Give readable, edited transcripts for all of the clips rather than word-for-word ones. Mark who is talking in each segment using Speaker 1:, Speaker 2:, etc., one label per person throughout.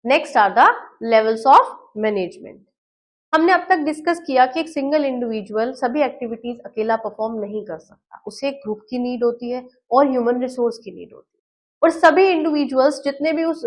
Speaker 1: Next are the levels of management. हमने अब तक डिस्कस किया कि एक सिंगल इंडिविजुअल सभी एक्टिविटीज अकेला परफॉर्म नहीं कर सकता, उसे एक ग्रुप की नीड होती है और ह्यूमन रिसोर्स की नीड होती है। और सभी इंडिविजुअल्स जितने भी उस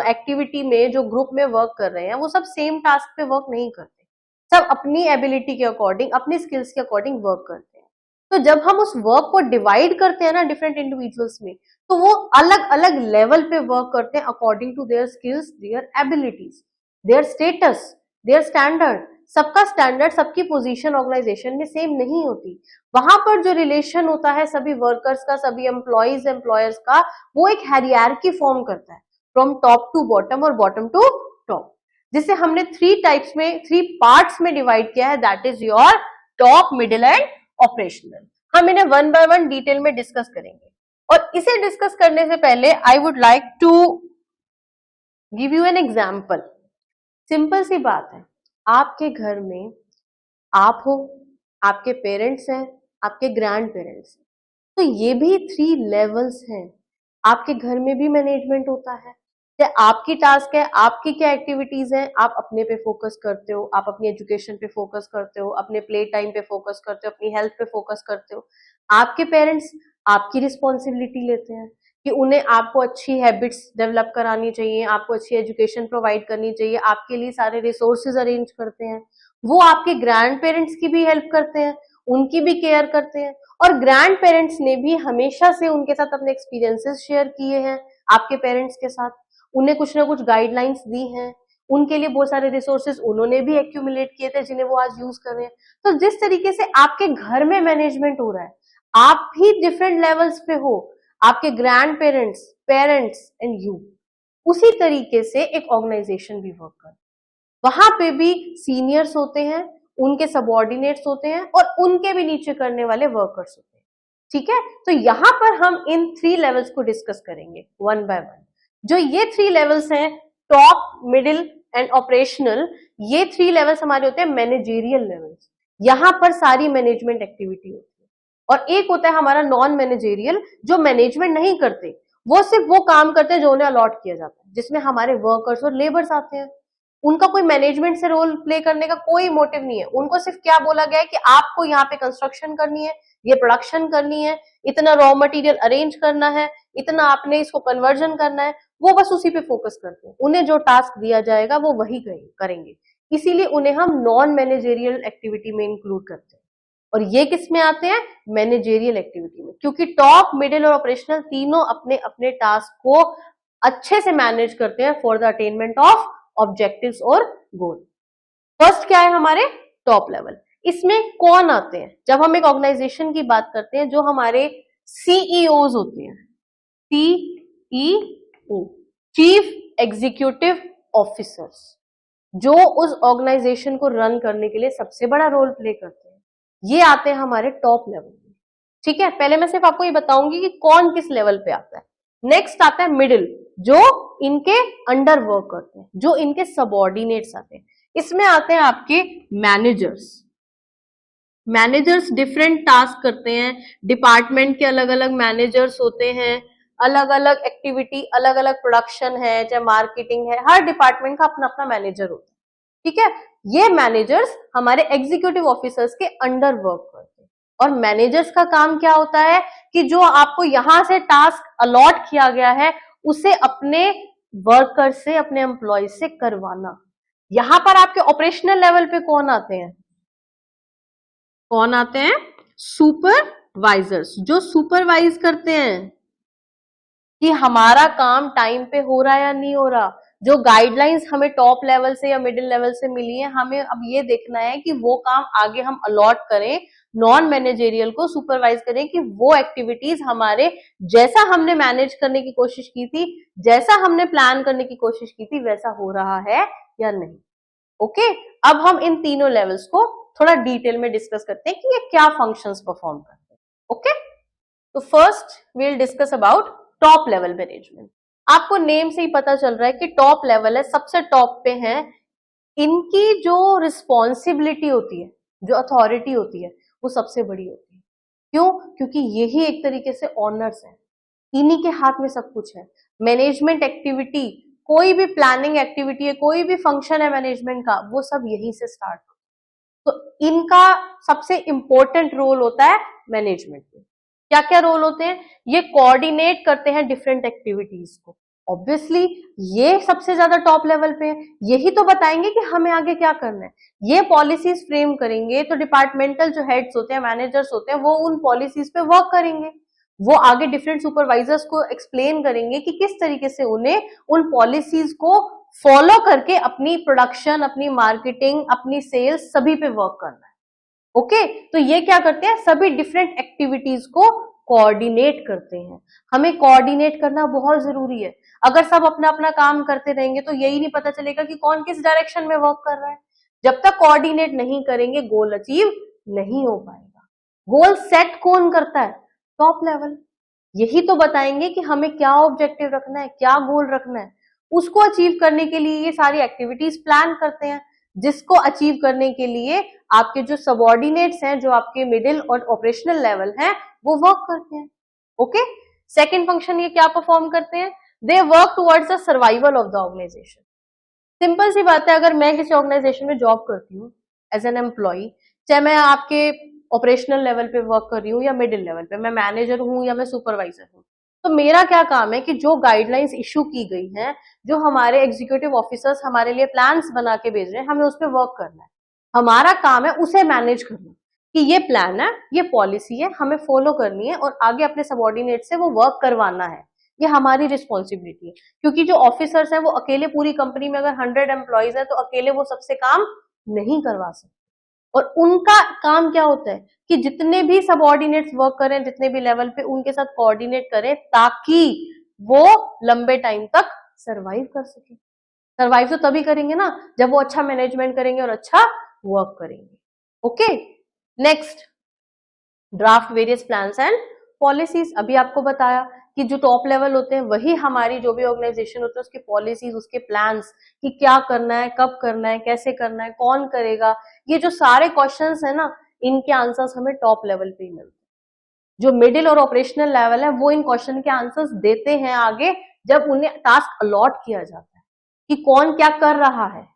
Speaker 1: एक्टिविटी में जो ग्रुप में वर्क कर रहे हैं वो सब सेम टास्क पे वर्क नहीं करते, सब अपनी एबिलिटी के अकॉर्डिंग, अपनी स्किल्स के अकॉर्डिंग वर्क करते हैं। तो जब हम उस वर्क को डिवाइड करते हैं ना डिफरेंट इंडिविजुअल्स में, तो वो अलग अलग लेवल पे वर्क करते हैं according to their skills, their abilities, their status, their standard. सबका स्टैंडर्ड, सबकी पोजीशन ऑर्गेनाइजेशन में सेम नहीं होती। वहां पर जो रिलेशन होता है सभी वर्कर्स का, सभी एम्प्लॉयज एम्प्लॉयर्स का, वो एक हायरार्की फॉर्म करता है फ्रॉम टॉप टू बॉटम और बॉटम टू टॉप, जिसे हमने थ्री पार्ट्स में डिवाइड किया है, that is your top, middle and operational. हम इन्हें वन बाय वन डिटेल में डिस्कस करेंगे। और इसे डिस्कस करने से पहले I would like to give you an example. Simple सी बात है, आपके घर में आप हो, आपके पेरेंट्स हैं, आपके ग्रैंड पेरेंट्स हैं, तो ये भी 3 लेवल्स हैं। आपके घर में भी मैनेजमेंट होता है, चाहे आपकी टास्क है, आपकी क्या एक्टिविटीज हैं, आप अपने पे फोकस करते हो, आप अपनी एजुकेशन पे फोकस करते हो, अपने प्ले टाइम पे फोकस करते हो, अपनी हेल्थ पे फोकस करते हो। आपके पेरेंट्स आपकी रिस्पॉन्सिबिलिटी लेते हैं कि उन्हें आपको अच्छी हैबिट्स डेवलप करानी चाहिए, आपको अच्छी एजुकेशन प्रोवाइड करनी चाहिए, आपके लिए सारे रिसोर्सेज अरेंज करते हैं। वो आपके ग्रैंड पेरेंट्स की भी हेल्प करते हैं, उनकी भी केयर करते हैं। और ग्रैंड पेरेंट्स ने भी हमेशा से उनके साथ अपने एक्सपीरियंसेस शेयर किए हैं आपके पेरेंट्स के साथ, उन्हें कुछ ना कुछ गाइडलाइंस दी हैं, उनके लिए बहुत सारे रिसोर्सेज उन्होंने भी एक्यूमुलेट किए थे जिन्हें वो आज यूज कर रहे हैं। तो जिस तरीके से आपके घर में मैनेजमेंट हो रहा है, आप भी डिफरेंट लेवल्स पे हो, आपके grand parents, parents and you, उसी तरीके से एक ऑर्गेनाइजेशन भी वर्क कर, वहां पे भी सीनियर्स होते हैं, उनके सबऑर्डिनेट्स होते हैं और उनके भी नीचे करने वाले वर्कर्स होते हैं। ठीक है, तो यहां पर हम इन 3 लेवल्स को डिस्कस करेंगे वन बाय वन। जो ये 3 लेवल्स हैं, टॉप, मिडिल एंड ऑपरेशनल, ये 3 लेवल्स हमारे होते हैं मैनेजेरियल लेवल्स। यहां पर सारी मैनेजमेंट एक्टिविटी होती है। और एक होता है हमारा नॉन मैनेजेरियल, जो मैनेजमेंट नहीं करते, वो सिर्फ वो काम करते हैं जो उन्हें अलॉट किया जाता है, जिसमें हमारे वर्कर्स और लेबर्स आते हैं। उनका कोई मैनेजमेंट से रोल प्ले करने का कोई मोटिव नहीं है, उनको सिर्फ क्या बोला गया है कि आपको यहाँ पे कंस्ट्रक्शन करनी है, ये प्रोडक्शन करनी है, इतना रॉ मटेरियल अरेंज करना है, इतना आपने इसको कन्वर्जन करना है, वो बस उसी पे फोकस करते हैं। उन्हें जो टास्क दिया जाएगा वो वही करेंगे, इसीलिए उन्हें हम नॉन मैनेजेरियल एक्टिविटी में इंक्लूड करते हैं। और ये किस में आते हैं? मैनेजेरियल एक्टिविटी में, क्योंकि टॉप, मिडिल और ऑपरेशनल तीनों अपने अपने टास्क को अच्छे से मैनेज करते हैं for the attainment of objectives और गोल। फर्स्ट क्या है हमारे? Top level. इसमें कौन आते हैं? जब हम एक ऑर्गेनाइजेशन की बात करते हैं, जो हमारे सीईओज होते हैं, सीईओ, चीफ एग्जीक्यूटिव ऑफिसर्स, जो उस ऑर्गेनाइजेशन को रन करने के लिए सबसे बड़ा रोल प्ले करते हैं, ये आते हैं हमारे टॉप लेवल में। ठीक है, पहले मैं सिर्फ आपको ये बताऊंगी कि कौन किस लेवल पे आता है। नेक्स्ट आता है मिडिल, जो इनके अंडर वर्क करते हैं, जो इनके सबऑर्डिनेट्स आते हैं। इसमें आते हैं आपके मैनेजर्स। मैनेजर्स डिफरेंट टास्क करते हैं, डिपार्टमेंट के अलग अलग मैनेजर्स होते हैं, अलग अलग एक्टिविटी, अलग अलग प्रोडक्शन है, चाहे मार्केटिंग है, हर डिपार्टमेंट का अपना अपना मैनेजर होता है। ठीक है, ये मैनेजर्स हमारे एग्जीक्यूटिव ऑफिसर्स के अंडर वर्क करते हैं। और मैनेजर्स का काम क्या होता है कि जो आपको यहां से टास्क अलॉट किया गया है, उसे अपने वर्कर से, अपने एम्प्लॉय से करवाना। यहां पर आपके ऑपरेशनल लेवल पे कौन आते हैं? कौन आते हैं? सुपरवाइजर्स, जो सुपरवाइज करते हैं कि हमारा काम टाइम पे हो रहा है या नहीं हो रहा। जो गाइडलाइंस हमें टॉप लेवल से या मिडिल लेवल से मिली है, हमें अब ये देखना है कि वो काम आगे हम अलॉट करें, नॉन मैनेजेरियल को सुपरवाइज करें कि वो एक्टिविटीज हमारे जैसा हमने मैनेज करने की कोशिश की थी, जैसा हमने प्लान करने की कोशिश की थी, वैसा हो रहा है या नहीं। ओके, अब हम इन तीनों लेवल्स को थोड़ा डिटेल में डिस्कस करते हैं कि ये क्या फंक्शंस परफॉर्म करते हैं। ओके, तो first we will discuss about top level management. आपको नेम से ही पता चल रहा है कि टॉप लेवल है, सबसे टॉप पे है। इनकी जो रिस्पॉन्सिबिलिटी होती है, जो अथॉरिटी होती है, वो सबसे बड़ी होती है। क्यों? क्योंकि यही एक तरीके से ऑनर्स है, इन्हीं के हाथ में सब कुछ है। मैनेजमेंट एक्टिविटी कोई भी प्लानिंग एक्टिविटी है, कोई भी फंक्शन है मैनेजमेंट का, वो सब यहीं से स्टार्ट होता है। तो इनका सबसे इंपॉर्टेंट रोल होता है मैनेजमेंट में। क्या क्या रोल होते हैं? ये कोऑर्डिनेट करते हैं डिफरेंट एक्टिविटीज को। ऑब्वियसली ये सबसे ज्यादा टॉप लेवल पे है, यही तो बताएंगे कि हमें आगे क्या करना है। ये पॉलिसीज फ्रेम करेंगे तो डिपार्टमेंटल जो हेड्स होते हैं, मैनेजर्स होते हैं, वो उन पॉलिसीज पे वर्क करेंगे। वो आगे डिफरेंट सुपरवाइजर्स को एक्सप्लेन करेंगे कि किस तरीके से उन्हें उन पॉलिसीज को फॉलो करके अपनी प्रोडक्शन, अपनी मार्केटिंग, अपनी सेल्स सभी पे वर्क करना है। ओके, तो ये क्या करते हैं? सभी डिफरेंट एक्टिविटीज को कोऑर्डिनेट करते हैं। हमें कोऑर्डिनेट करना बहुत जरूरी है। अगर सब अपना अपना काम करते रहेंगे तो यही नहीं पता चलेगा कि कौन किस डायरेक्शन में वर्क कर रहा है। जब तक कोऑर्डिनेट नहीं करेंगे गोल अचीव नहीं हो पाएगा। गोल सेट कौन करता है? Top level. यही तो बताएंगे कि हमें क्या ऑब्जेक्टिव रखना है, क्या गोल रखना है। उसको अचीव करने के लिए ये सारी एक्टिविटीज प्लान करते हैं, जिसको अचीव करने के लिए आपके जो सबऑर्डिनेट्स हैं, जो आपके मिडिल और ऑपरेशनल लेवल हैं, वो वर्क करते हैं। ओके, सेकेंड फंक्शन ये क्या परफॉर्म करते हैं? They work towards the survival of the organisation. Simple सी बात है, अगर मैं किसी ऑर्गेनाइजेशन में जॉब करती हूँ एज एन एम्प्लॉय, चाहे मैं आपके ऑपरेशनल लेवल पे वर्क कर रही हूँ या मिडिल लेवल पे, मैं मैनेजर हूँ या मैं सुपरवाइजर हूँ, तो मेरा क्या काम है कि जो गाइडलाइंस इशू की गई हैं, जो हमारे एग्जीक्यूटिव ऑफिसर्स हमारे लिए प्लान्स बना के भेज रहे हैं, हमें उस पर वर्क करना है। हमारा काम है उसे मैनेज करना कि ये प्लान है, ये पॉलिसी है, हमें फॉलो करनी है और आगे अपने सबऑर्डिनेट से वो वर्क करवाना है। ये हमारी रिस्पॉन्सिबिलिटी है, क्योंकि जो ऑफिसर्स हैं वो अकेले पूरी कंपनी में अगर 100 एम्प्लॉइज है तो अकेले वो सबसे काम नहीं करवा सकते। और उनका काम क्या होता है कि जितने भी सबऑर्डिनेट्स वर्क करें, जितने भी लेवल पे, उनके साथ कोऑर्डिनेट करें ताकि वो लंबे टाइम तक सरवाइव कर सके। सरवाइव तो तभी करेंगे ना जब वो अच्छा मैनेजमेंट करेंगे और अच्छा वर्क करेंगे। Okay, next, draft various plans and policies. अभी आपको बताया कि जो टॉप लेवल होते हैं वही हमारी जो भी ऑर्गेनाइजेशन होती है उसकी पॉलिसीज, उसके प्लान्स कि क्या करना है, कब करना है, कैसे करना है, कौन करेगा, ये जो सारे क्वेश्चंस है ना, इनके आंसर्स हमें टॉप लेवल पे ही मिलते हैं। जो मिडिल और ऑपरेशनल लेवल है वो इन क्वेश्चन के आंसर्स देते हैं आगे, जब उन्हें टास्क अलॉट किया जाता है कि कौन क्या कर रहा है,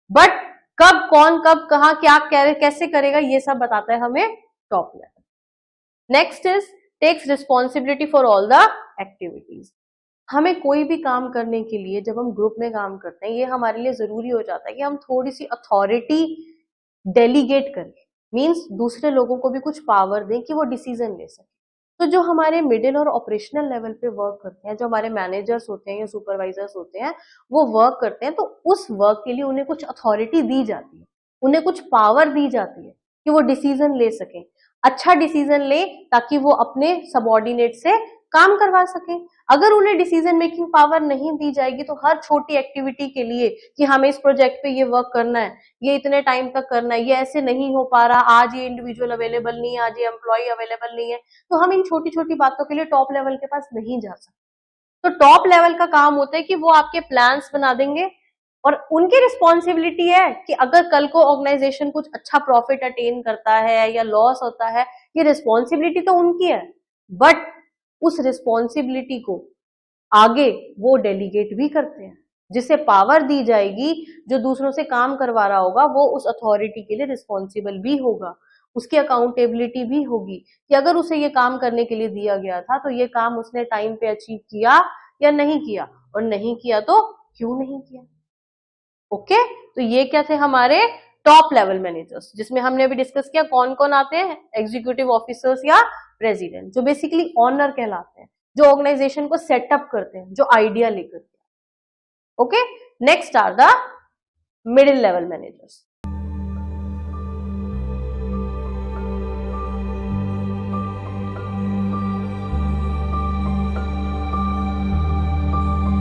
Speaker 1: बट कब कौन कब कहा क्या कैसे करेगा ये सब बताता है हमें top level. Next is takes responsibility for all the activities. हमें कोई भी काम करने के लिए जब हम ग्रुप में काम करते हैं, ये हमारे लिए जरूरी हो जाता है कि हम थोड़ी सी अथॉरिटी डेलीगेट करें, मींस दूसरे लोगों को भी कुछ पावर दें कि वो डिसीजन ले सके। तो जो हमारे मिडिल और ऑपरेशनल लेवल पे वर्क करते हैं, जो हमारे मैनेजर्स होते हैं या सुपरवाइजर्स होते हैं, वो वर्क करते हैं, तो उस वर्क के लिए उन्हें कुछ अथॉरिटी दी जाती है, उन्हें कुछ पावर दी जाती है कि वो डिसीजन ले सकें, अच्छा डिसीजन ले ताकि वो अपने सबऑर्डिनेट से काम करवा सके। अगर उन्हें डिसीजन मेकिंग पावर नहीं दी जाएगी तो हर छोटी एक्टिविटी के लिए कि हमें इस प्रोजेक्ट पे ये वर्क करना है, ये इतने टाइम तक करना है, ये ऐसे नहीं हो पा रहा, आज ये इंडिविजुअल अवेलेबल नहीं है, आज ये एम्प्लॉय अवेलेबल नहीं है, तो हम इन छोटी छोटी बातों के लिए टॉप लेवल के पास नहीं जा सकते। तो टॉप लेवल का काम होता है कि वो आपके प्लान्स बना देंगे और उनकी रिस्पॉन्सिबिलिटी है कि अगर कल को ऑर्गेनाइजेशन कुछ अच्छा प्रॉफिट अटेन करता है या लॉस होता है, ये रिस्पॉन्सिबिलिटी तो उनकी है, बट उस रिस्पॉन्सिबिलिटी को आगे वो डेलीगेट भी करते हैं, जिसे पावर दी जाएगी, जो दूसरों से काम करवा रहा होगा वो उस अथॉरिटी के लिए रिस्पॉन्सिबल भी होगा, उसकी अकाउंटेबिलिटी भी होगी कि अगर उसे ये काम करने के लिए दिया गया था तो ये काम उसने टाइम पे अचीव किया या नहीं किया, और नहीं किया तो क्यों नहीं किया। ओके, तो ये क्या थे हमारे टॉप लेवल मैनेजर्स, जिसमें हमने अभी डिस्कस किया कौन कौन आते हैं, एग्जीक्यूटिव ऑफिसर्स या प्रेसिडेंट, जो बेसिकली ऑनर कहलाते हैं, जो ऑर्गेनाइजेशन को सेटअप करते हैं, जो आइडिया लेकर के। Okay, next are the middle level managers.